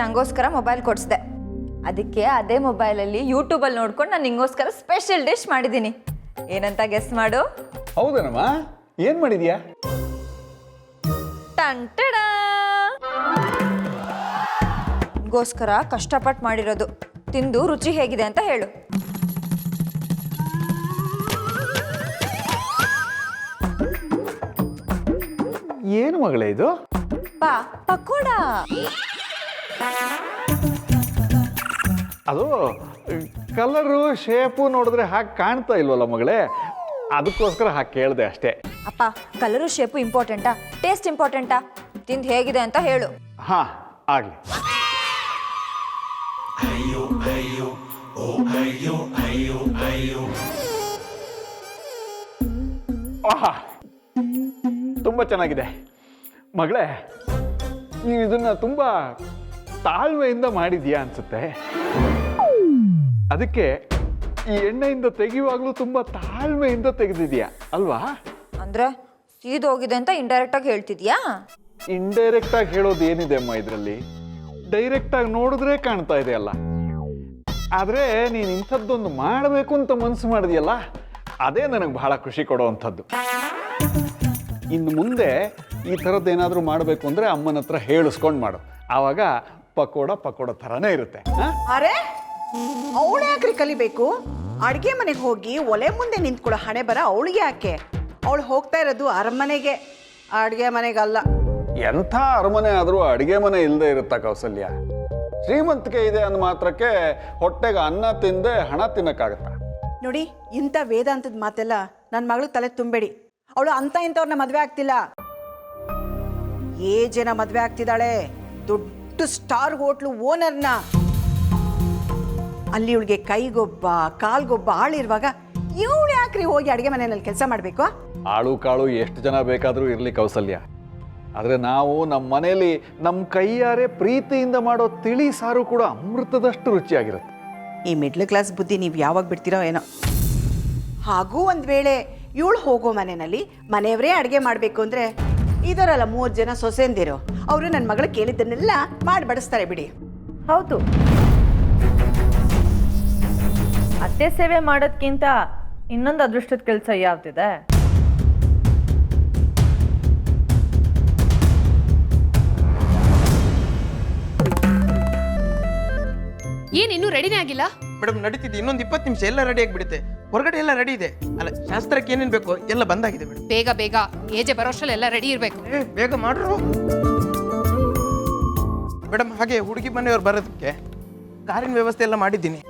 ನನಗೋಸ್ಕರ ಮೊಬೈಲ್ ಕೊಡಿಸ್ದೆ. ಅದಕ್ಕೆ ಅದೇ ಮೊಬೈಲಲ್ಲಿ ಯೂಟ್ಯೂಬಲ್ಲಿ ನೋಡ್ಕೊಂಡು ನಾನು ನಿಂಗೋಸ್ಕರ ಸ್ಪೆಷಲ್ ಡಿಶ್ ಮಾಡಿದ್ದೀನಿ. ಏನಂತ ಗೆಸ್ ಮಾಡು. ಹೌದೇನಮ್ಮ, ಏನು ಮಾಡಿದ್ಯಾ? ಟಂಟಡ ಗೋಸ್ಕರ ಕಷ್ಟಪಟ್ಟು ಮಾಡಿರೋದು. ತಿಂದು ರುಚಿ ಹೇಗಿದೆ ಅಂತ ಹೇಳು. ಏನು ಮಗಳೇ ಇದು? ಪಕೋಡ. ಅದು ಕಲರು ಶೇಪು ನೋಡಿದ್ರೆ ಹಾಗೆ ಕಾಣ್ತಾ ಇಲ್ವಲ್ಲ ಮಗಳೇ, ಅದಕ್ಕೋಸ್ಕರ ಹಾಗೆ ಕೇಳಿದೆ ಅಷ್ಟೇ. ಅಪ್ಪ, ಕಲರು ಶೇಪು ಇಂಪಾರ್ಟೆಂಟಾ ಟೇಸ್ಟ್ ಇಂಪಾರ್ಟೆಂಟಾ? ತಿಂದು ಹೇಗಿದೆ ಅಂತ ಹೇಳು. ಹಾ, ಆಗಲಿ. ಆಹಾ, ತುಂಬ ಚೆನ್ನಾಗಿದೆ ಮಗಳೇ. ನೀವು ಇದನ್ನ ತುಂಬ ತಾಳ್ಮೆಯಿಂದ ಮಾಡಿದ್ಯಾ ಅನ್ಸುತ್ತೆ. ಅದಕ್ಕೆ ಈ ಎಣ್ಣೆಯಿಂದ ತೆಗೆಯುವಾಗಲೂ ತುಂಬ ತಾಳ್ಮೆಯಿಂದ ತೆಗೆದಿದ್ಯಾ ಅಲ್ವಾ? ಅಂದ್ರೆ ಸೀದೋಗಿದೆ ಅಂತ ಇಂಡೈರೆಕ್ಟ್ ಆಗಿ ಹೇಳ್ತಿದ್ಯಾ? ಇಂಡೈರೆಕ್ಟ್ ಆಗಿ ಹೇಳೋದು ಏನಿದೆ ಅಮ್ಮ ಇದರಲ್ಲಿ? ಡೈರೆಕ್ಟ್ ಆಗಿ ನೋಡಿದ್ರೆ ಕಾಣ್ತಾ ಇದೆ ಅಲ್ಲ. ಆದರೆ ನೀನು ಇಂಥದ್ದೊಂದು ಮಾಡಬೇಕು ಅಂತ ಮನಸ್ಸು ಮಾಡಿದ್ಯಲ್ಲ, ಅದೇ ನನಗೆ ಬಹಳ ಖುಷಿ ಕೊಡುವಂಥದ್ದು. ಇನ್ನು ಮುಂದೆ ಈ ಥರದ್ದೇನಾದರೂ ಮಾಡಬೇಕು ಅಂದರೆ ಅಮ್ಮನ ಹತ್ರ ಹೇಳಿಸ್ಕೊಂಡು ಮಾಡು. ಆವಾಗ ಪಕೋಡ ಥರನೇ ಇರುತ್ತೆ. ಅರೆ, ಅವಳು ಯಾಕ್ರಿ ಕಲಿಬೇಕು? ಅಡುಗೆ ಮನೆಗೆ ಹೋಗಿ ಒಲೆ ಮುಂದೆ ನಿಂತ್ಕೊಳ್ಳೋ ಹಣೆ ಬರ ಅವಳಿಗೆ ಯಾಕೆ? ಅವಳು ಹೋಗ್ತಾ ಇರೋದು ಅರಮನೆಗೆ, ಅಡುಗೆ ಮನೆಗಲ್ಲ. ಎಂಥ ಅರಮನೆ ಆದರೂ ಅಡುಗೆ ಮನೆ ಇಲ್ಲದೆ ಇರುತ್ತಾ ಕೌಸಲ್ಯ? ಶ್ರೀಮಂತಿಕೆ ಇದೆ ಅಂದ ಮಾತ್ರಕ್ಕೆ ಹೊಟ್ಟೆಗೆ ಅನ್ನ ತಿಂದೆ ಹಣ ತಿನ್ನಕ್ಕಾಗತ್ತಾ? ನೋಡಿ, ಇಂಥ ವೇದಾಂತದ ಮಾತೆಲ್ಲ ನನ್ನ ಮಗಳು ತಲೆ ತುಂಬಬೇಡಿ. ಅವಳು ಅಂತ ಇಂಥವ್ರನ್ನ ಮದುವೆ ಆಗ್ತಿಲ್ಲ. ಜನ ಮದುವೆ ಆಗ್ತಿದ್ದಾಳೆ, ದೊಡ್ಡ ಸ್ಟಾರ್ ಹೋಟ್ಲು ಓನರ್ನ. ಅಲ್ಲಿ ಇವಳಿಗೆ ಕೈಗೊಬ್ಬ ಕಾಲ್ಗೊಬ್ಬ ಆಳಿರುವಾಗ ಇವಳು ಯಾಕ್ರಿ ಹೋಗಿ ಅಡುಗೆ ಮನೆಯಲ್ಲಿ ಕೆಲಸ ಮಾಡಬೇಕು? ಆಳು ಕಾಳು ಎಷ್ಟು ಜನ ಬೇಕಾದರೂ ಇರಲಿ ಕೌಸಲ್ಯ, ಆದರೆ ನಾವು ನಮ್ಮ ಮನೆಯಲ್ಲಿ ನಮ್ಮ ಕೈಯಾರೆ ಪ್ರೀತಿಯಿಂದ ಮಾಡೋ ತಿಳಿ ಸಾರು ಕೂಡ ಅಮೃತದಷ್ಟು ರುಚಿಯಾಗಿರುತ್ತೆ. ಈ ಮಿಡ್ಲ್ ಕ್ಲಾಸ್ ಬುದ್ಧಿ ನೀವು ಯಾವಾಗ ಬಿಡ್ತೀರೋ ಏನೋ. ಹಾಗೂ ಒಂದು ವೇಳೆ ಇವಳು ಹೋಗೋ ಮನೆಯಲ್ಲಿ ಮನೆಯವರೇ ಅಡುಗೆ ಮಾಡಬೇಕು ಅಂದರೆ ಇದರಲ್ಲ 3 ಜನ ಸೊಸೆಂದಿರು, ಅವರು ನನ್ನ ಮಗಳು ಕೇಳಿದ್ದನ್ನೆಲ್ಲ ಮಾಡಿ ಬಡಿಸ್ತಾರೆ ಬಿಡಿ. ಹೌದು, ಅತ್ತೆ ಸೇವೆ ಮಾಡೋದ್ಕಿಂತ ಇನ್ನೊಂದು ಅದೃಷ್ಟದ ಕೆಲಸ ಯಾವ್ದಿದೆ? ಏನಿನ್ನೂ ರೆಡಿನೇ ಆಗಿಲ್ಲ? ಮೇಡಮ್ ನಡೀತಿದೆ, ಇನ್ನೊಂದು 20 ನಿಮಿಷ ಎಲ್ಲ ರೆಡಿ ಆಗಿಬಿಡುತ್ತೆ. ಹೊರಗಡೆ ಎಲ್ಲ ರೆಡಿ ಇದೆ. ಅಲ್ಲ, ಶಾಸ್ತ್ರಕ್ಕೆ ಏನೇನು ಬೇಕೋ ಎಲ್ಲ ಬಂದಾಗಿದೆ ಮೇಡಮ್. ಬೇಗ ಬೇಗ ಏಜೆ ಬರೋಷ್ಟರಲ್ಲಿ ಎಲ್ಲ ರೆಡಿ ಇರಬೇಕು. ಬೇಗ ಮಾಡ್ರು ಮೇಡಮ್. ಹಾಗೆ ಹುಡುಗಿ ಮನೆಯವ್ರು ಬರೋದಕ್ಕೆ ಕಾರಿನ ವ್ಯವಸ್ಥೆ ಎಲ್ಲ ಮಾಡಿದ್ದೀನಿ.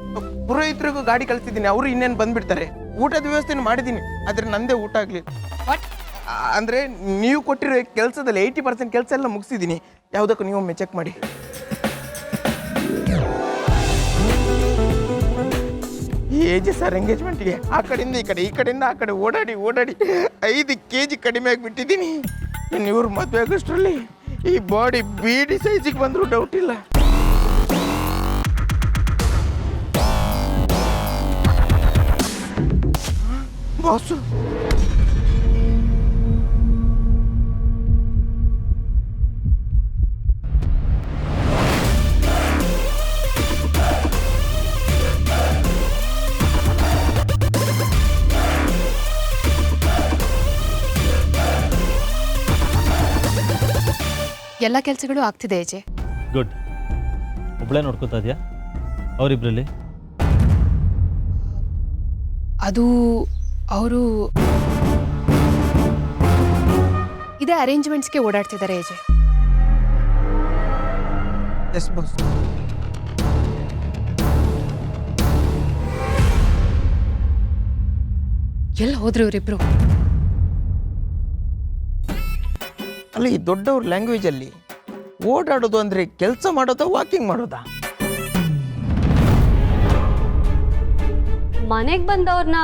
ಪುರೋಹಿತರಿಗೂ ಗಾಡಿ ಕಳಿಸಿದ್ದೀನಿ, ಅವರು ಇನ್ನೇನು ಬಂದ್ಬಿಡ್ತಾರೆ. ಊಟದ ವ್ಯವಸ್ಥೆನೂ ಮಾಡಿದ್ದೀನಿ, ಆದರೆ ನಂದೇ ಊಟ ಆಗಲಿ. ಅಂದರೆ ನೀವು ಕೊಟ್ಟಿರೋ ಕೆಲಸದಲ್ಲಿ 80% ಕೆಲಸ ಎಲ್ಲ ಮುಗಿಸಿದ್ದೀನಿ. ಯಾವುದಕ್ಕೂ ನೀವೊಮ್ಮೆ ಚೆಕ್ ಮಾಡಿ. ಏಜೆ ಸರ್ ಎಂಗೇಜ್ಮೆಂಟ್ಗೆ ಆ ಕಡೆಯಿಂದ ಈ ಕಡೆ, ಈ ಕಡೆಯಿಂದ ಆ ಕಡೆ ಓಡಾಡಿ 5 kg ಕಡಿಮೆ ಆಗಿಬಿಟ್ಟಿದ್ದೀನಿ. ಇನ್ನು ಇವ್ರು ಮದುವೆ ಆಗೋಷ್ಟರಲ್ಲಿ ಈ ಬಾಡಿ ಬೀಡಿ ಸೈಜಿಗೆ ಬಂದರೂ ಡೌಟ್ ಇಲ್ಲ. ಬಾಸು, ಎಲ್ಲ ಕೆಲಸಗಳು ಆಗ್ತಿದೆ ಏಜೆ. ಗುಡ್. ಒಬ್ಬಳೇ ನೋಡ್ಕೋತಾ ಇದೆಯಾ ಅವರಿಬ್ಬರಲ್ಲಿ? ಅದು ಅವರು ಇದೇ ಅರೇಂಜ್ಮೆಂಟ್ಸ್ಗೆ ಓಡಾಡ್ತಿದ್ದಾರೆ ಏಜೆ. Yes boss. ಎಲ್ಲ ಹೋದ್ರು ಇವರಿಬ್ರು? ಅಲ್ಲ, ಈ ದೊಡ್ಡವ್ರ ಲ್ಯಾಂಗ್ವೇಜಲ್ಲಿ ಓಡಾಡೋದು ಅಂದರೆ ಕೆಲಸ ಮಾಡೋದಾ ವಾಕಿಂಗ್ ಮಾಡೋದಾ? ಮನೆಗೆ ಬಂದವ್ರನ್ನ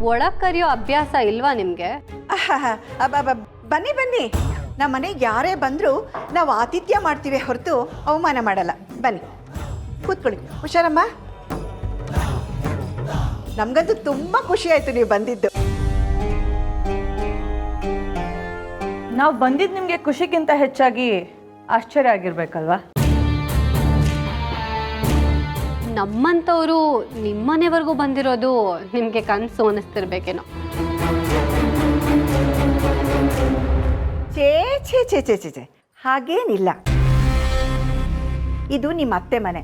ಒಳಗೆ ಕರೆಯೋ ಅಭ್ಯಾಸ ಇಲ್ವಾ ನಿಮಗೆ? ಬನ್ನಿ, ನಮ್ಮ ಮನೆಗೆ ಯಾರೇ ಬಂದರೂ ನಾವು ಆತಿಥ್ಯ ಮಾಡ್ತೀವಿ ಹೊರತು ಅವಮಾನ ಮಾಡಲ್ಲ. ಬನ್ನಿ, ಕೂತ್ಕೊಳ್ಳಿ. ಹುಷಾರಮ್ಮ. ನಮಗಂತೂ ತುಂಬ ಖುಷಿ ಆಯಿತು ನೀವು ಬಂದಿದ್ದು. ನಾವು ಬಂದಿದ್ದು ನಿಮಗೆ ಖುಷಿಗಿಂತ ಹೆಚ್ಚಾಗಿ ಆಶ್ಚರ್ಯ ಆಗಿರ್ಬೇಕಲ್ವಾ? ನಮ್ಮಂಥವ್ರು ನಿಮ್ಮನೆವರೆಗೂ ಬಂದಿರೋದು ನಿಮಗೆ ಕನಸು ಅನ್ನಿಸ್ತಿರ್ಬೇಕೇನೋ. ಛೇ ಛೇ ಛೇ ಛೇ ಛೇ ಛೇ ಹಾಗೇನಿಲ್ಲ. ಇದು ನಿಮ್ಮ ಅತ್ತೆ ಮನೆ.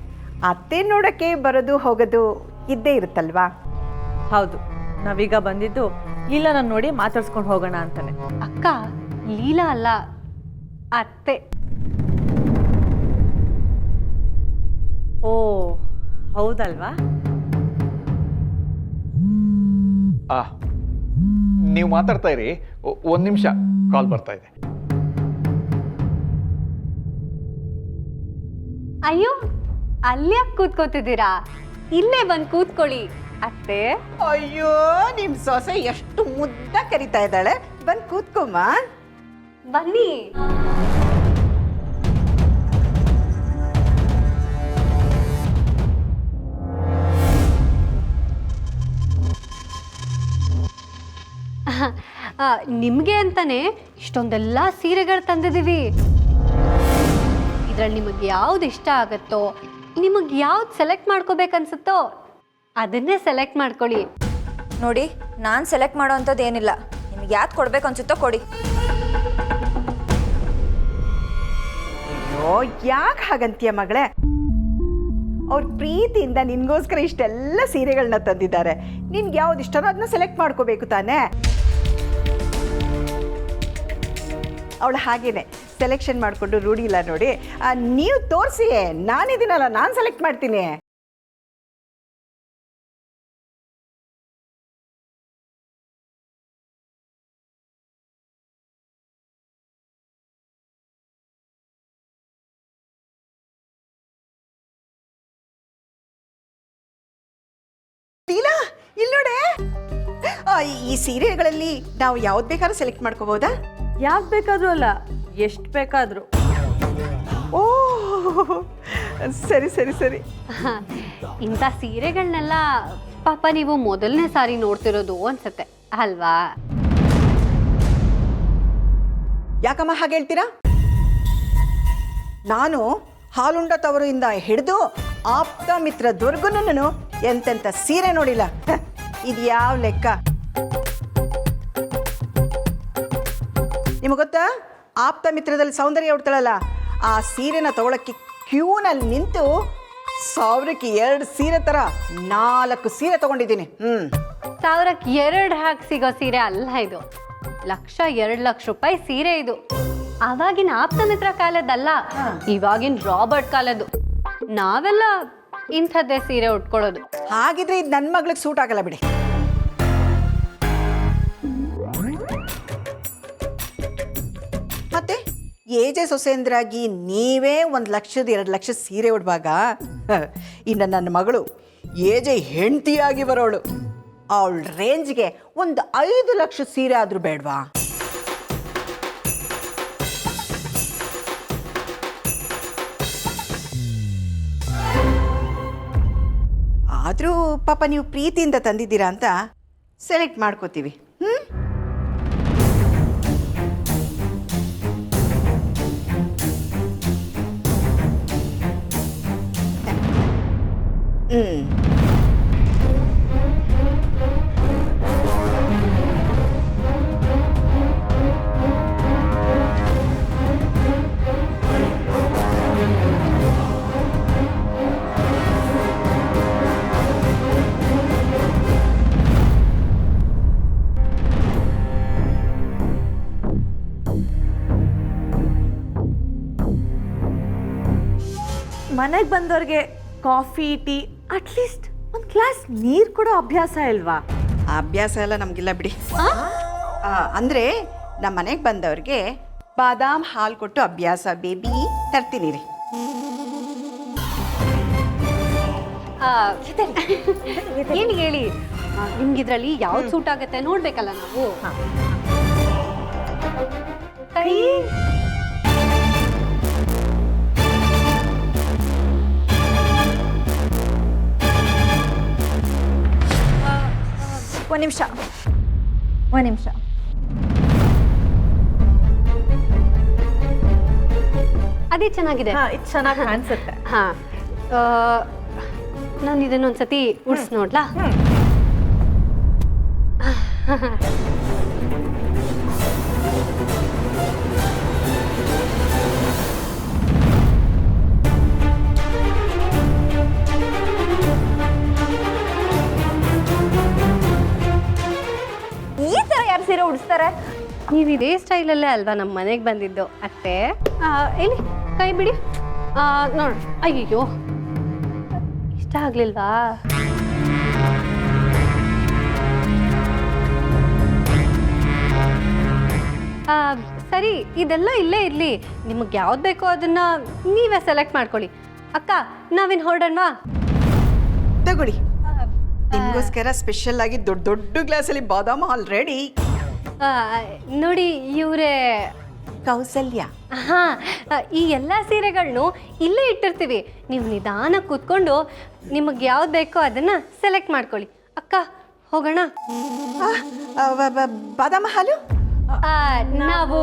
ಅತ್ತೆ ನೋಡೋಕ್ಕೆ ಬರೋದು ಹೋಗೋದು ಇದ್ದೇ ಇರುತ್ತಲ್ವಾ? ಹೌದು, ನಾವೀಗ ಬಂದಿದ್ದು ಲೀಲಾನ ನೋಡಿ ಮಾತಾಡ್ಸ್ಕೊಂಡು ಹೋಗೋಣ ಅಂತಾನೆ. ಅಕ್ಕ, ಲೀಲಾ ಅಲ್ಲ, ಅತ್ತೆ. ಓ ಹೌದಲ್ವಾ? ನೀವು ಮಾತಾಡ್ತಾ ಇರಿ, ಒಂದು ನಿಮಿಷ ಕಾಲ್ ಬರ್ತಾ ಇದೆ. ಅಯ್ಯೋ, ಅಲ್ಯಾಕೆ ಕೂತ್ಕೋತಿದ್ದೀರಾ? ಇಲ್ಲೇ ಬಂದು ಕೂತ್ಕೊಳ್ಳಿ ಅತ್ತೆ. ಅಯ್ಯೋ, ನಿಮ್ಮ ಸೊಸೆ ಎಷ್ಟು ಮುದ್ದ ಕರಿತಾ ಇದ್ದಾಳೆ. ಬಂದು ಕೂತ್ಕೊಮ್ಮ. ಬನ್ನಿ. ನಿಮಗೆ ಅಂತಾನೆ ಇಷ್ಟೊಂದೆಲ್ಲ ಸೀರೆಗಳು ತಂದಿದ್ದೀವಿ. ಇದ್ರಲ್ಲಿ ನಿಮಗೆ ಯಾವ್ದು ಇಷ್ಟ ಆಗುತ್ತೋ, ನಿಮಗೆ ಯಾವ್ದು ಸೆಲೆಕ್ಟ್ ಮಾಡ್ಕೋಬೇಕನ್ಸುತ್ತೋ ಅದನ್ನೇ ಸೆಲೆಕ್ಟ್ ಮಾಡ್ಕೊಳ್ಳಿ. ನೋಡಿ, ನಾನು ಸೆಲೆಕ್ಟ್ ಮಾಡೋ ಅಂಥದ್ದು ಏನಿಲ್ಲ. ನಿಮ್ಗೆ ಯಾವ್ದು ಕೊಡ್ಬೇಕು ಅನ್ಸುತ್ತೋ ಕೊಡಿ. ಅಯ್ಯೋ, ಯಾಕೆ ಹಾಗಂತೀಯ ಮಗಳೇ? ಅವ್ರ ಪ್ರೀತಿಯಿಂದ ನಿನ್ಗೋಸ್ಕರ ಇಷ್ಟೆಲ್ಲ ಸೀರೆಗಳನ್ನ ತಂದಿದ್ದಾರೆ. ನಿನ್ಗೆ ಯಾವ್ದು ಇಷ್ಟನೋ ಅದನ್ನ ಸೆಲೆಕ್ಟ್ ಮಾಡ್ಕೋಬೇಕು ತಾನೇ. ಅವಳು ಹಾಗೇನೆ ಸೆಲೆಕ್ಷನ್ ಮಾಡಿಕೊಂಡು ರೂಢಿ ಇಲ್ಲ ನೋಡಿ. ನೀವು ತೋರಿಸಿ, ನಾನಿದ್ದೀನಲ್ಲ, ನಾನು ಸೆಲೆಕ್ಟ್ ಮಾಡ್ತೀನಿ. ಲೀಲಾ, ಇಲ್ಲಿ ನೋಡೆ. ಈ ಸೀರೆಗಳಲ್ಲಿ ನಾವು ಯಾವ್ದು ಬೇಕಾದ್ರೂ ಸೆಲೆಕ್ಟ್ ಮಾಡ್ಕೋಬಹುದಾ? ಯಾಕೆ ಬೇಕಾದ್ರೂ ಅಲ್ಲ, ಎಷ್ಟು ಬೇಕಾದರೂ. ಓ ಸರಿ ಸರಿ ಸರಿ. ಇಂಥ ಸೀರೆಗಳನ್ನೆಲ್ಲ ಪಾಪ ನೀವು ಮೊದಲನೇ ಸಾರಿ ನೋಡ್ತಿರೋದು ಅನ್ಸುತ್ತೆ ಅಲ್ವಾ? ಯಾಕಮ್ಮ ಹಾಗೆ ಹೇಳ್ತೀರಾ? ನಾನು ಹಾಲುಂಡ ತವರಿಂದ ಹಿಡಿದು ಆಪ್ತ ಮಿತ್ರದವರೆಗೂ ಎಂತೆಂಥ ಸೀರೆ ನೋಡಿಲ್ಲ. ಇದು ಯಾವ ಲೆಕ್ಕ? ನಿಮಗೆ ಗೊತ್ತಾ, ಆಪ್ತ ಮಿತ್ರದಲ್ಲಿ ಸೌಂದರ್ಯ ಉಡ್ತಾಳಲ್ಲ, ಆ ಸೀರೆನ ತಗೊಳಕ್ಕೆ ಕ್ಯೂನಲ್ಲಿ ನಿಂತು 1000ಕ್ಕೆ 2 ಸೀರೆ ಥರ 4 ಸೀರೆ ತಗೊಂಡಿದ್ದೀನಿ. 1000ಕ್ಕೆ 2 ಹಾಕಿ ಸಿಗೋ ಸೀರೆ ಅಲ್ಲ ಇದು. 1,00,000 2 ಲಕ್ಷ ರೂಪಾಯಿ ಸೀರೆ ಇದು. ಆವಾಗಿನ ಆಪ್ತ ಮಿತ್ರ ಕಾಲದಲ್ಲ, ಇವಾಗಿನ ರಾಬರ್ಟ್ ಕಾಲದ್ದು. ನಾವೆಲ್ಲ ಇಂಥದ್ದೇ ಸೀರೆ ಉಟ್ಕೊಳ್ಳೋದು. ಹಾಗಿದ್ರೆ ಇದು ನನ್ನ ಮಗಳಿಗೆ ಸೂಟ್ ಆಗಲ್ಲ ಬಿಡಿ. ಮತ್ತೆ ಏಜೆ ಸೊಸೆಂದ್ರಾಗಿ ನೀವೇ 1 ಲಕ್ಷದ 2 ಲಕ್ಷ ಸೀರೆ ಉಡುವಾಗ, ಇನ್ನು ನನ್ನ ಮಗಳು ಏಜೆ ಹೆಂಡತಿಯಾಗಿ ಬರೋಳು. ಅವಳ ರೇಂಜ್ಗೆ ಒಂದು 5 ಲಕ್ಷ ಸೀರೆ ಆದರೂ ಬೇಡವಾ? ಆದರೂ ಪಾಪ ನೀವು ಪ್ರೀತಿಯಿಂದ ತಂದಿದ್ದೀರಾ ಅಂತ ಸೆಲೆಕ್ಟ್ ಮಾಡ್ಕೋತೀವಿ. ಮನೆಗೆ ಬಂದವ್ರಿಗೆ ಕಾಫಿ ಟೀ ಅಟ್ಲೀಸ್ಟ್ ಒಂದು ಗ್ಲಾಸ್ ನೀರು ಕೊಡೋ ಅಭ್ಯಾಸ ಇಲ್ವಾ? ಆ ಅಭ್ಯಾಸ ಎಲ್ಲ ನಮಗಿಲ್ಲ ಬಿಡಿ. ಅಂದರೆ ನಮ್ಮ ಮನೆಗೆ ಬಂದವ್ರಿಗೆ ಬಾದಾಮ್ ಹಾಲು ಕೊಟ್ಟು ಅಭ್ಯಾಸ ಬೇಬಿ. ತರ್ತೀನಿ ರೀ. ಏನು ಹೇಳಿ, ನಿಮ್ಗಿದ್ರಲ್ಲಿ ಯಾವ್ದು ಸೂಟ್ ಆಗುತ್ತೆ ನೋಡ್ಬೇಕಲ್ಲ ನಾವು. ಕೈ ಒಂದು ನಿಮಿಷ. ಅದೇ ಚೆನ್ನಾಗಿದೆ. ಇದು ಚೆನ್ನಾಗಿ ಕಾಣಿಸುತ್ತೆ. ಹಾ, ನಾನು ಇದನ್ನೊಂದ್ಸತಿ ಉಡ್ಸ್ ನೋಡ್ಲಾ? ಈ ಥರ ಯಾರು ಸೀರೆ ಉಡಿಸ್ತಾರೆ? ನೀವು ಇದೇ ಸ್ಟೈಲಲ್ಲೇ ಅಲ್ವಾ ನಮ್ಮ ಮನೆಗೆ ಬಂದಿದ್ದು ಅತ್ತೆ? ಎಲ್ಲಿ ಕೈ ಬಿಡಿ. ನೋಡು, ಅಯ್ಯೋ ಇಷ್ಟ ಆಗ್ಲಿಲ್ವಾ? ಸರಿ, ಇದೆಲ್ಲ ಇಲ್ಲೇ ಇರಲಿ. ನಿಮಗೆ ಯಾವ್ದು ಬೇಕೋ ಅದನ್ನ ನೀವೇ ಸೆಲೆಕ್ಟ್ ಮಾಡ್ಕೊಳ್ಳಿ. ಅಕ್ಕ, ನಾವಿನ್ ಹೊರಡೋಣವಾ? ತಗೊಳ್ಳಿ, ನಿಮಗೋಸ್ಕರ ಸ್ಪೆಷಲ್ ಆಗಿ ದೊಡ್ಡ ದೊಡ್ಡ ಗ್ಲಾಸಲ್ಲಿ ಬಾದಾಮ ಹಾಲ್ ರೆಡಿ. ನೋಡಿ ಇವರೇ ಕೌಸಲ್ಯ. ಹಾ, ಈ ಎಲ್ಲ ಸೀರೆಗಳನ್ನು ಇಲ್ಲೇ ಇಟ್ಟಿರ್ತೀವಿ. ನೀವು ನಿಧಾನ ಕೂತ್ಕೊಂಡು ನಿಮಗೆ ಯಾವ್ದು ಬೇಕೋ ಅದನ್ನ ಸೆಲೆಕ್ಟ್ ಮಾಡ್ಕೊಳ್ಳಿ. ಅಕ್ಕ, ಹೋಗೋಣ? ಬಾದಾಮ ಹಾಲು ನಾವು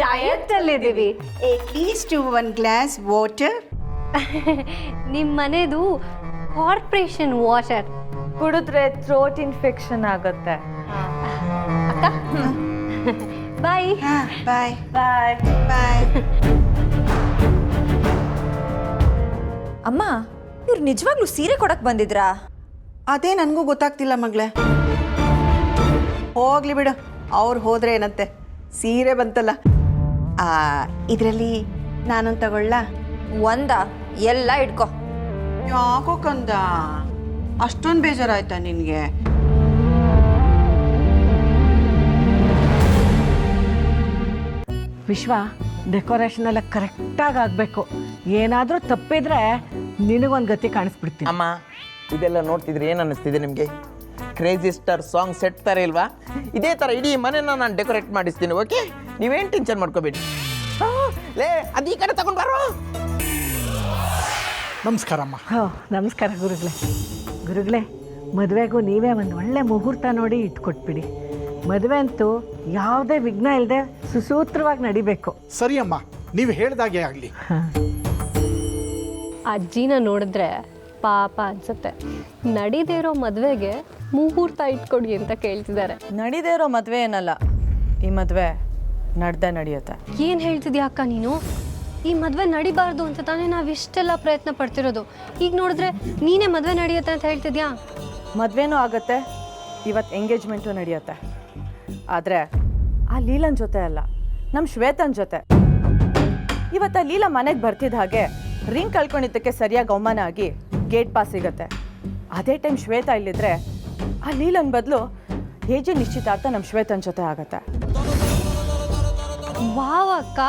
ಡಯಟ್ ಅಲ್ಲಿದ್ದೀವಿ. At least 1 glass water. ನಿಮ್ಮ ಮನೆದು ಕಾರ್ಪೊರೇಷನ್ ವಾಟರ್ ಕುಡಿದ್ರೆ ಥ್ರೋಟ್ ಇನ್ಫೆಕ್ಷನ್ ಆಗುತ್ತೆ. ಅಕ್ಕ, ಬಾಯ್. ಬಾಯ್ ಬಾಯ್. ಬಾಯ್. ಅಮ್ಮ, ಇವ್ರು ನಿಜವಾಗ್ಲೂ ಸೀರೆ ಕೊಡಕ್ ಬಂದಿದ್ರಾ? ಅದೇ ನನಗೂ ಗೊತ್ತಾಗ್ತಿಲ್ಲ ಮಗಳೇ. ಹೋಗ್ಲಿ ಬಿಡು, ಅವ್ರು ಹೋದ್ರೆ ಏನಂತೆ, ಸೀರೆ ಬಂತಲ್ಲ. ಇದರಲ್ಲಿ ನಾನೊಂದು ತಗೊಳ್ಳ? ಒಂದ ಎಲ್ಲ ಇಟ್ಕೋ. ಯಾಕೋ ಕಂದ, ಅಷ್ಟೊಂದು ಬೇಜಾರಾಯ್ತಾ ನಿನಗೆ? ವಿಶ್ವ, ಡೆಕೋರೇಷನ್ ಎಲ್ಲ ಕರೆಕ್ಟಾಗಿ ಆಗಬೇಕು. ಏನಾದರೂ ತಪ್ಪಿದ್ರೆ ನಿನಗೊಂದು ಗತಿ ಕಾಣಿಸ್ಬಿಡ್ತೀನಿ. ಅಮ್ಮ, ಇದೆಲ್ಲ ನೋಡ್ತಿದ್ರೆ ಏನು ಅನ್ನಿಸ್ತಿದೆ ನಿಮಗೆ? ಕ್ರೇಜಿ ಸ್ಟಾರ್ ಸಾಂಗ್ ಸೆಟ್ ಥರ ಇಲ್ವಾ? ಇದೇ ಥರ ಇಡೀ ಮನೆನ ನಾನು ಡೆಕೋರೇಟ್ ಮಾಡಿಸ್ತೀನಿ. ಓಕೆ, ನೀವೇನು ಟೆನ್ಷನ್ ಮಾಡ್ಕೋಬೇಡಿ. ಲೇ, ಅದು ಈ ಕಡೆ ತಗೊಂಡು ಬರೋ. ನಮಸ್ಕಾರಮ್ಮ. ನಮಸ್ಕಾರ ಗುರುಗಳೇ. ಮದುವೆಗೂ ನೀವೇ ಒಂದು ಒಳ್ಳೆ ಮುಹೂರ್ತ ನೋಡಿ ಇಟ್ಕೊಟ್ಬಿಡಿ. ಮದುವೆ ಅಂತೂ ಯಾವುದೇ ವಿಘ್ನ ಇಲ್ಲದೆ ಸುಸೂತ್ರವಾಗಿ ನಡಿಬೇಕು. ಸರಿ ಅಮ್ಮ, ನೀವು ಹೇಳ್ದಾಗೆ ಆಗಲಿ. ಅಜ್ಜಿನ ನೋಡಿದ್ರೆ ಪಾಪ ಅನ್ಸುತ್ತೆ. ನಡೀದೇ ಇರೋ ಮದುವೆಗೆ ಮುಹೂರ್ತ ಇಟ್ಕೊಡಿ ಅಂತ ಕೇಳ್ತಿದ್ದಾರೆ. ನಡೀದೇ ಇರೋ ಮದುವೆ ಏನಲ್ಲ, ಈ ಮದುವೆ ನಡೆದೇ ನಡೆಯುತ್ತೆ. ಏನು ಹೇಳ್ತಿದ್ಯಾ ಅಕ್ಕ ನೀನು? ಈ ಮದುವೆ ನಡಿಬಾರ್ದು ಅಂತ ತಾನೇ ನಾವು ಇಷ್ಟೆಲ್ಲ ಪ್ರಯತ್ನ ಪಡ್ತಿರೋದು. ಈಗ ನೋಡಿದ್ರೆ ನೀನೇ ಮದುವೆ ನಡೆಯುತ್ತೆ ಅಂತ ಹೇಳ್ತಿದ್ಯಾ? ಮದುವೆನೂ ಆಗುತ್ತೆ, ಇವತ್ತು ಎಂಗೇಜ್ಮೆಂಟು ನಡೆಯುತ್ತೆ. ಆದರೆ ಆ ಲೀಲನ್ ಜೊತೆ ಅಲ್ಲ, ನಮ್ಮ ಶ್ವೇತನ್ ಜೊತೆ. ಇವತ್ತು ಆ ಲೀಲಾ ಮನೆಗೆ ಬರ್ತಿದ್ದ ಹಾಗೆ ರಿಂಗ್ ಕಳ್ಕೊಂಡಿದ್ದಕ್ಕೆ ಸರಿಯಾಗಿ ಅವಮಾನ ಆಗಿ ಗೇಟ್ ಪಾಸ್ ಸಿಗುತ್ತೆ. ಅದೇ ಟೈಮ್ ಶ್ವೇತಾ ಇಲ್ಲಿದ್ರೆ ಆ ಲೀಲನ್ ಬದಲು ಹೇಜೆ ನಿಶ್ಚಿತಾರ್ಥ ನಮ್ಮ ಶ್ವೇತನ್ ಜೊತೆ ಆಗತ್ತೆ. ವಾವ್ ಅಕ್ಕ,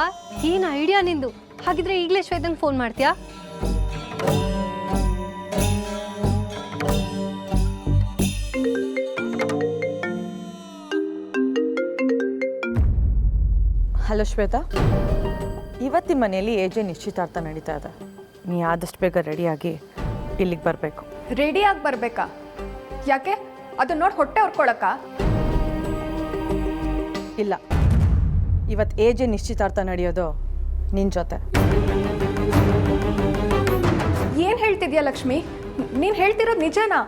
ಏನು ಐಡಿಯಾ ನಿಂದು. ಹಾಗಿದ್ರೆ ಈಗಲೇ ಶ್ವೇತಂಗೆ ಫೋನ್ ಮಾಡ್ತೀಯಾ? ಹಲೋ ಶ್ವೇತಾ, ಇವತ್ತಿನ ಮನೆಯಲ್ಲಿ ಏಜೆ ನಿಶ್ಚಿತಾರ್ಥ ನಡೀತಾ ಇದೆ. ನೀ ಆದಷ್ಟು ಬೇಗ ರೆಡಿಯಾಗಿ ಇಲ್ಲಿಗೆ ಬರಬೇಕು. ರೆಡಿಯಾಗಿ ಬರಬೇಕಾ? ಯಾಕೆ? ಅದು ನೋಡಿ ಹೊಟ್ಟೆ ಹೊರ್ಕೊಳಕ್ಕ? ಇಲ್ಲ, ಇವತ್ತು ಏಜೆ ನಿಶ್ಚಿತಾರ್ಥ ನಡೆಯೋದು ನಿನ್ನ ಜೊತೆ. ಏನು ಹೇಳ್ತಿದ್ಯಾ ಲಕ್ಷ್ಮಿ? ನೀನು ಹೇಳ್ತಿರೋದು ನಿಜನಾ?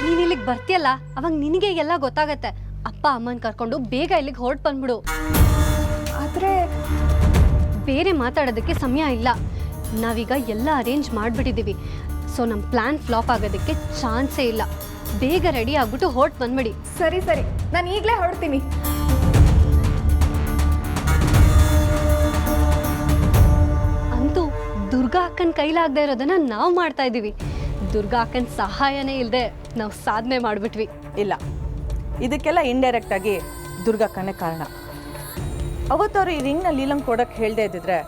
ನೀನು ಇಲ್ಲಿಗೆ ಬರ್ತೀಯಲ್ಲ, ಅವಾಗ ನಿನಗೆ ಎಲ್ಲ ಗೊತ್ತಾಗತ್ತೆ. ಅಪ್ಪ ಅಮ್ಮನ ಕರ್ಕೊಂಡು ಬೇಗ ಇಲ್ಲಿಗೆ ಹೊರಟು ಬಂದ್ಬಿಡು. ಆದರೆ ಬೇರೆ ಮಾತಾಡೋದಕ್ಕೆ ಸಮಯ ಇಲ್ಲ. ನಾವೀಗ ಎಲ್ಲ ಅರೇಂಜ್ ಮಾಡಿಬಿಟ್ಟಿದ್ದೀವಿ. ಸೊ ನಮ್ಮ ಪ್ಲ್ಯಾನ್ ಫ್ಲಾಪ್ ಆಗೋದಕ್ಕೆ ಚಾನ್ಸೇ ಇಲ್ಲ. ಬೇಗ ರೆಡಿ ಆಗ್ಬಿಟ್ಟು ಹೊರಟು ಬಂದ್ಬಿಡಿ. ಸರಿ, ನಾನು ಈಗಲೇ ಹೊರಡ್ತೀನಿ. ಅಂತೂ ದುರ್ಗಾ ಅಕ್ಕನ ಕೈಲಾಗದೆ ಇರೋದನ್ನ ನಾವು ಮಾಡ್ತಾ ಇದ್ದೀವಿ. ದುರ್ಗಾ ಅಕ್ಕನ ಸಹಾಯನೇ ಇಲ್ಲದೆ ನಾವು ಸಾಧನೆ ಮಾಡಿಬಿಟ್ವಿ. ಇಲ್ಲ, ಇದಕ್ಕೆಲ್ಲ ಇಂಡೈರೆಕ್ಟಾಗಿ ದುರ್ಗಕ್ಕನೇ ಕಾರಣ. ಅವತ್ತವ್ರು ಈ ರಿಂಗ್ನ ಲೀಲಂಗೆ ಕೊಡೋಕ್ಕೆ ಹೇಳದೇ ಇದ್ದಿದ್ರೆ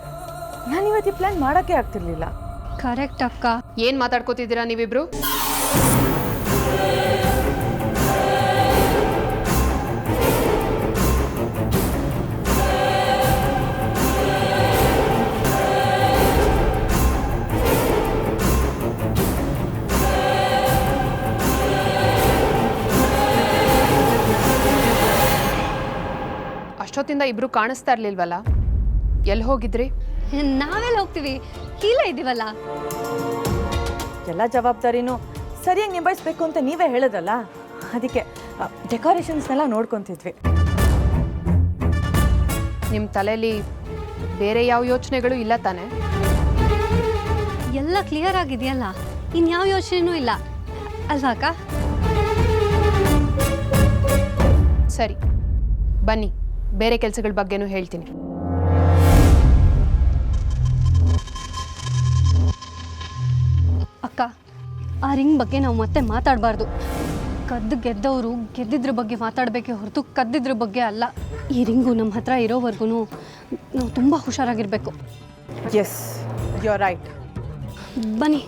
ನಾನು ಇವತ್ತು ಈ ಪ್ಲ್ಯಾನ್ ಮಾಡೋಕ್ಕೆ ಆಗ್ತಿರ್ಲಿಲ್ಲ. ಕರೆಕ್ಟ್ ಅಕ್ಕ. ಏನು ಮಾತಾಡ್ಕೋತಿದ್ದೀರಾ ನೀವಿಬ್ರು? ಅಷ್ಟೊತ್ತಿಂದ ಇಬ್ರು ಕಾಣಿಸ್ತಾ ಇರ್ಲಿಲ್ವಲ್ಲ? ಎಲ್ಲಿ ಹೋಗಿದ್ರಿ? ನಾವೆಲ್ಲ ಹೋಗ್ತೀವಿ, ಇಲ್ಲೇ ಇದ್ದೀವಲ್ಲ. ಎಲ್ಲ ಜವಾಬ್ದಾರಿನೂ ಸರಿಯಾಗಿ ನಿಭಾಯಿಸ್ಬೇಕು ಅಂತ ನೀವೇ ಹೇಳೋದಲ್ಲ, ಅದಕ್ಕೆ ಡೆಕೋರೇಷನ್ಸ್ನೆಲ್ಲ ನೋಡ್ಕೊತಿದ್ವಿ. ನಿಮ್ಮ ತಲೆಯಲ್ಲಿ ಬೇರೆ ಯಾವ ಯೋಚನೆಗಳು ಇಲ್ಲ ತಾನೆ? ಎಲ್ಲ ಕ್ಲಿಯರ್ ಆಗಿದೆಯಲ್ಲ, ಇನ್ಯಾವ ಯೋಚನೆನೂ ಇಲ್ಲ ಅಲ್ವಾ ಅಕ್ಕ? ಸರಿ, ಬನ್ನಿ, ಬೇರೆ ಕೆಲಸಗಳ ಬಗ್ಗೆನೂ ಹೇಳ್ತೀನಿ. ಅಕ್ಕ, ಆ ರಿಂಗ್ ಬಗ್ಗೆ ನಾವು ಮತ್ತೆ ಮಾತಾಡಬಾರ್ದು. ಕದ್ದು ಗೆದ್ದವರು ಗೆದ್ದಿದ್ರ ಬಗ್ಗೆ ಮಾತಾಡಬೇಕೆ ಹೊರತು ಕದ್ದಿದ್ರ ಬಗ್ಗೆ ಅಲ್ಲ. ಈ ರಿಂಗು ನಮ್ಮ ಹತ್ರ ಇರೋವರೆಗೂ ನಾವು ತುಂಬ ಹುಷಾರಾಗಿರಬೇಕು. Yes, you are right. ಬನ್ನಿ.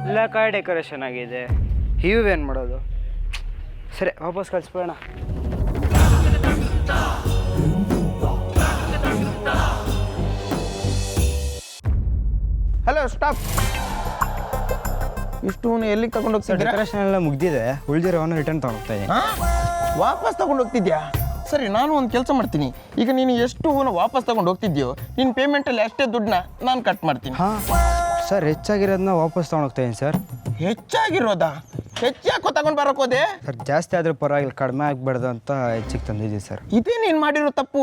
ಎಲ್ಲ ಕಾರ್ ಡೆಕೋರೇಷನ್ ಆಗಿದೆ, ಇವೇನು ಮಾಡೋದು? ಸರಿ, ವಾಪಸ್ ಕಳಿಸ್ಬೋಣ. Hello, stop. ಇಷ್ಟು ಎಲ್ಲಿಗೆ ತಗೊಂಡು ಹೋಗ್ತಿದ್ದೀರಾ? ಡೆಕೋರೇಷನ್ ಎಲ್ಲ ಮುಗ್ದಿದೆ, ಉಳಿದಿರೋವನ್ನು ರಿಟರ್ನ್ ತಗೊಂಡೋಗ್ತಾ ಇದ್ದೀನಿ. ವಾಪಸ್ ತಗೊಂಡು ಹೋಗ್ತಿದ್ಯಾ? ಸರಿ, ನಾನು ಒಂದು ಕೆಲಸ ಮಾಡ್ತೀನಿ. ಈಗ ನೀನು ಎಷ್ಟು ಹೂನ ವಾಪಸ್ ತಗೊಂಡು ಹೋಗ್ತಿದ್ಯೋ ನಿನ್ನ ಪೇಮೆಂಟಲ್ಲಿ ಅಷ್ಟೇ ದುಡ್ಡನ್ನ ನಾನು ಕಟ್ ಮಾಡ್ತೀನಿ. ಹಾಂ ಸರ್, ಹೆಚ್ಚಾಗಿರೋದನ್ನ ವಾಪಸ್ ತೊಗೊಂಡೋಗ್ತಾ ಇದ್ದೀನಿ ಸರ್. ಹೆಚ್ಚಾಗಿರೋದಾ? ಹೆಚ್ಚಾಕೋ ತಗೊಂಡು ಬರೋಕೋದೆ? ಸರ್, ಜಾಸ್ತಿ ಆದರೂ ಪರವಾಗಿಲ್ಲ, ಕಡಿಮೆ ಆಗಬಾರ್ದು ಅಂತ ಹೆಚ್ಚಿಗೆ ತಂದಿದ್ದೀವಿ ಸರ್. ಇದೇ ನೀನು ಮಾಡಿರೋ ತಪ್ಪು.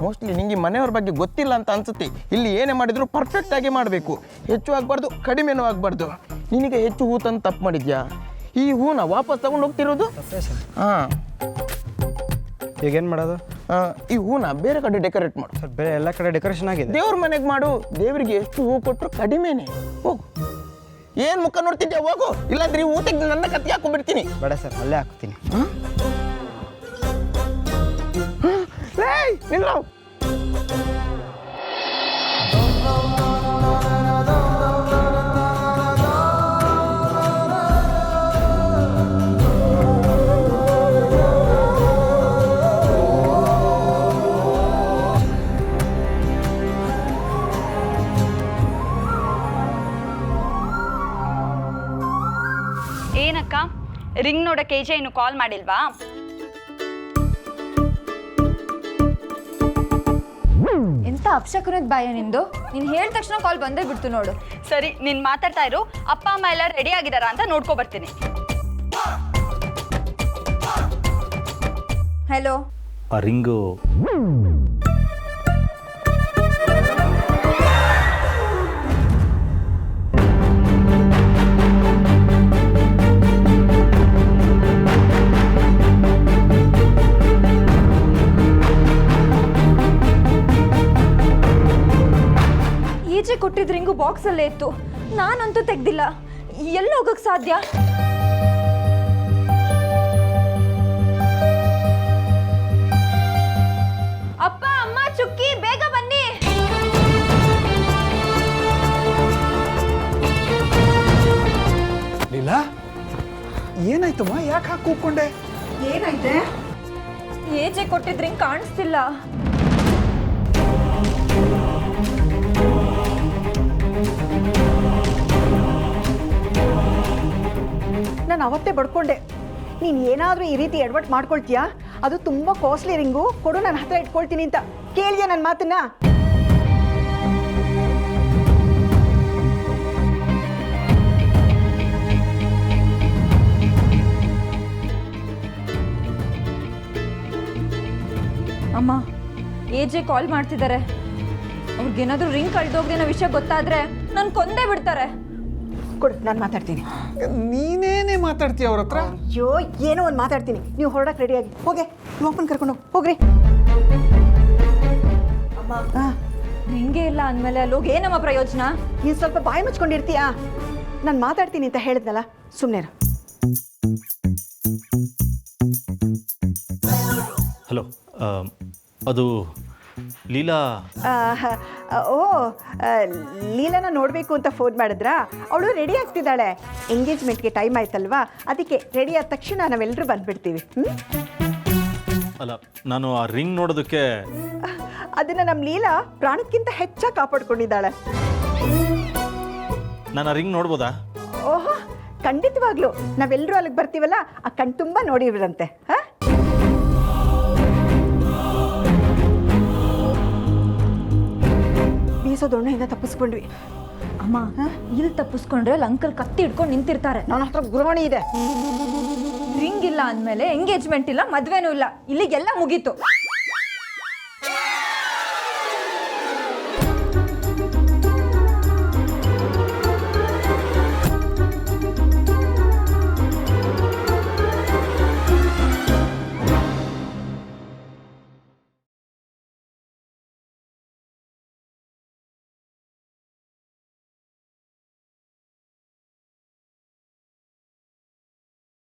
ಮೋಸ್ಟ್ಲಿ ನಿಂಗೆ ಮನೆಯವ್ರ ಬಗ್ಗೆ ಗೊತ್ತಿಲ್ಲ ಅಂತ ಅನ್ಸುತ್ತೆ. ಇಲ್ಲಿ ಏನೇ ಮಾಡಿದ್ರು ಪರ್ಫೆಕ್ಟಾಗಿ ಮಾಡಬೇಕು. ಹೆಚ್ಚು ಆಗಬಾರ್ದು, ಕಡಿಮೆನೂ ಆಗಬಾರ್ದು. ನಿನಗೆ ಹೆಚ್ಚು ಹೂ ತಂದು ತಪ್ಪು ಮಾಡಿದ್ಯಾ? ಈ ಹೂನ ವಾಪಸ್ ತಗೊಂಡು ಹೋಗ್ತಿರೋದು? ಹಾಂ, ಈಗೇನು ಮಾಡೋದು? ಈ ಹೂನ ಬೇರೆ ಕಡೆ ಡೆಕೋರೇಟ್ ಮಾಡು. ಸರ್, ಬೇರೆ ಎಲ್ಲ ಕಡೆ ಡೆಕೋರೇಷನ್ ಆಗಿದೆ. ದೇವ್ರ ಮನೆಗೆ ಮಾಡು. ದೇವರಿಗೆ ಎಷ್ಟು ಹೂ ಕೊಟ್ಟರು ಕಡಿಮೆನೆ. ಹೋಗು. ಏನು ಮುಖ ನೋಡ್ತಿದ್ಯಾ? ಹೋಗು, ಇಲ್ಲಾಂದ್ರೆ ಈ ಹೂ ತೆಗೆದು ನನ್ನ ಕತ್ತಿ ಹಾಕೊಂಡ್ಬಿಡ್ತೀನಿ. ಬೇಡ ಸರ್, ಅಲ್ಲೇ ಹಾಕ್ತೀನಿ. ನಿಲ್ಲು. ಏನಕ್ಕ, ರಿಂಗ್ ನೋಡಕ್ಕೆ ಏಜೆ ಇನ್ನು ಕಾಲ್ ಮಾಡಿಲ್ವಾ? ಎಂತ ಅಪ್ಶಕುನದ ಬಾಯ ನಿಂದು? ನೀನು ಹೇಳಿದ ತಕ್ಷಣ ಕಾಲ್ ಬಂದೇ ಬಿಡ್ತು ನೋಡು. ಸರಿ, ನೀನ್ ಮಾತಾಡ್ತಾ ಇರು. ಅಪ್ಪ ಅಮ್ಮ ಎಲ್ಲ ರೆಡಿ ಆಗಿದಾರ ಅಂತ ನೋಡ್ಕೊ ಬರ್ತೀನಿ. ಹಲೋ. ಆ ರಿಂಗು ಈಚೆ ಕೊಟ್ಟಿದ್ದ ರಿಂಗು ಬಾಕ್ಸಲ್ಲೇ ಇತ್ತು. ನಾನಂತೂ ತೆಗ್ದಿಲ್ಲ. ಎಲ್ಲಿ ಹೋಗಕ್ಕೆ ಸಾಧ್ಯ? ಅಪ್ಪ, ಅಮ್ಮ, ಚುಕ್ಕಿ, ಬೇಗ ಬನ್ನಿ. ಲೀಲಾ, ಏನಾಯ್ತಮ್ಮ? ಯಾಕೆ ಹಾಕಿ ಕೂತ್ಕೊಂಡೆ? ಏನಾಯ್ತೆ? ಈಚೆ ಕೊಟ್ಟಿದ್ದ ರಿಂಗ್ ಕಾಣಿಸ್ತಿಲ್ಲ. ನಾನು ಅವತ್ತೇ ಬಡ್ಕೊಂಡೆ, ನೀನು ಏನಾದರೂ ಈ ರೀತಿ ಎಡವಟ್ಟು ಮಾಡ್ಕೊಳ್ತೀಯಾ? ಅದು ತುಂಬ ಕಾಸ್ಟ್ಲಿ ರಿಂಗು, ಕೊಡು, ನನ್ನ ಹತ್ರ ಇಟ್ಕೊಳ್ತೀನಿ ಅಂತ. ಕೇಳಿದ್ಯಾ ನನ್ನ ಮಾತನ್ನ? ಅಮ್ಮ, ಏಜೆ ಕಾಲ್ ಮಾಡ್ತಿದ್ದಾರೆ. ಅವ್ರಿಗೇನಾದ್ರೂ ರಿಂಗ್ ಕಳ್ದೋಗ್ದೆ ಅನ್ನೋ ವಿಷಯ ಗೊತ್ತಾದ್ರೆ ನಾನು ಕೊಂದೇ ಬಿಡ್ತಾರೆ. ಕೊಡು, ನಾನು ಮಾತಾಡ್ತೀನಿ. ನೀನೇನೇ ಮಾತಾಡ್ತೀಯ ಅವ್ರ ಹತ್ರ? ಅಯ್ಯೋ, ಏನೋ ಒಂದು ಮಾತಾಡ್ತೀನಿ. ನೀವು ಹೊರಡಕ್ಕೆ ರೆಡಿಯಾಗಿ ಹೋಗೆ. ನಿಮ್ಮ ಅಪ್ಪನ ಕರ್ಕೊಂಡು ಹೋಗ್ರಿ. ಅಮ್ಮ, ರಿಂಗೇ ಇಲ್ಲ ಅಂದಮೇಲೆ ಅಲ್ಲೋಗಿ ಏನಮ್ಮ ಪ್ರಯೋಜನ? ನೀನು ಸ್ವಲ್ಪ ಬಾಯಿ ಮುಚ್ಕೊಂಡಿರ್ತೀಯಾ? ನಾನು ಮಾತಾಡ್ತೀನಿ ಅಂತ ಹೇಳಿದ್ನಲ್ಲ, ಸುಮ್ಮನೆ. ಹಲೋ, ಅದು ಲೀಲಾ. ಓ, ಲೀಲಾನ ನೋಡಬೇಕು ಅಂತ ಫೋನ್ ಮಾಡಿದ್ರಾ? ಅವಳು ರೆಡಿ ಆಗ್ತಿದ್ದಾಳೆ. ಎಂಗೇಜ್ಮೆಂಟ್ಗೆ ಟೈಮ್ ಆಯ್ತಲ್ವಾ, ಅದಕ್ಕೆ ರೆಡಿ ಆದ ತಕ್ಷಣ ನಾವೆಲ್ಲರೂ ಬಂದ್ಬಿಡ್ತೀವಿ. ಅಲ್ಲ, ನಾನು ಆ ರಿಂಗ್ ನೋಡೋದಕ್ಕೆ. ಅದನ್ನು ನಮ್ಮ ಲೀಲಾ ಪ್ರಾಣಕ್ಕಿಂತ ಹೆಚ್ಚಾಗಿ ಕಾಪಾಡ್ಕೊಂಡಿದ್ದಾಳೆ. ನಾನು ಆ ರಿಂಗ್ ನೋಡ್ಬೋದಾ? ಓಹೋ, ಖಂಡಿತವಾಗ್ಲೂ. ನಾವೆಲ್ಲರೂ ಅಲ್ಲಿಗೆ ಬರ್ತೀವಲ್ಲ, ಆ ಕಣ್ ತುಂಬ ನೋಡಿವ್ರಂತೆ. ಹಾಂ, ದೊಣ್ಣೆಯಿಂದ ತಪ್ಪಿಸ್ಕೊಂಡ್ವಿ. ಅಮ್ಮ ಇಲ್ಲಿ ತಪ್ಪಿಸ್ಕೊಂಡ್ರೆ ಅಲ್ಲಿ ಅಂಕಲ್ ಕತ್ತಿ ಹಿಡ್ಕೊಂಡು ನಿಂತಿರ್ತಾರೆ. ನನ್ನ ಹತ್ರ ಗುರಾಣಿ ಇದೆ. ರಿಂಗ್ ಇಲ್ಲ ಅಂದಮೇಲೆ ಎಂಗೇಜ್ಮೆಂಟ್ ಇಲ್ಲ, ಮದ್ವೆನೂ ಇಲ್ಲ, ಇಲ್ಲಿಗೆಲ್ಲ ಮುಗೀತು.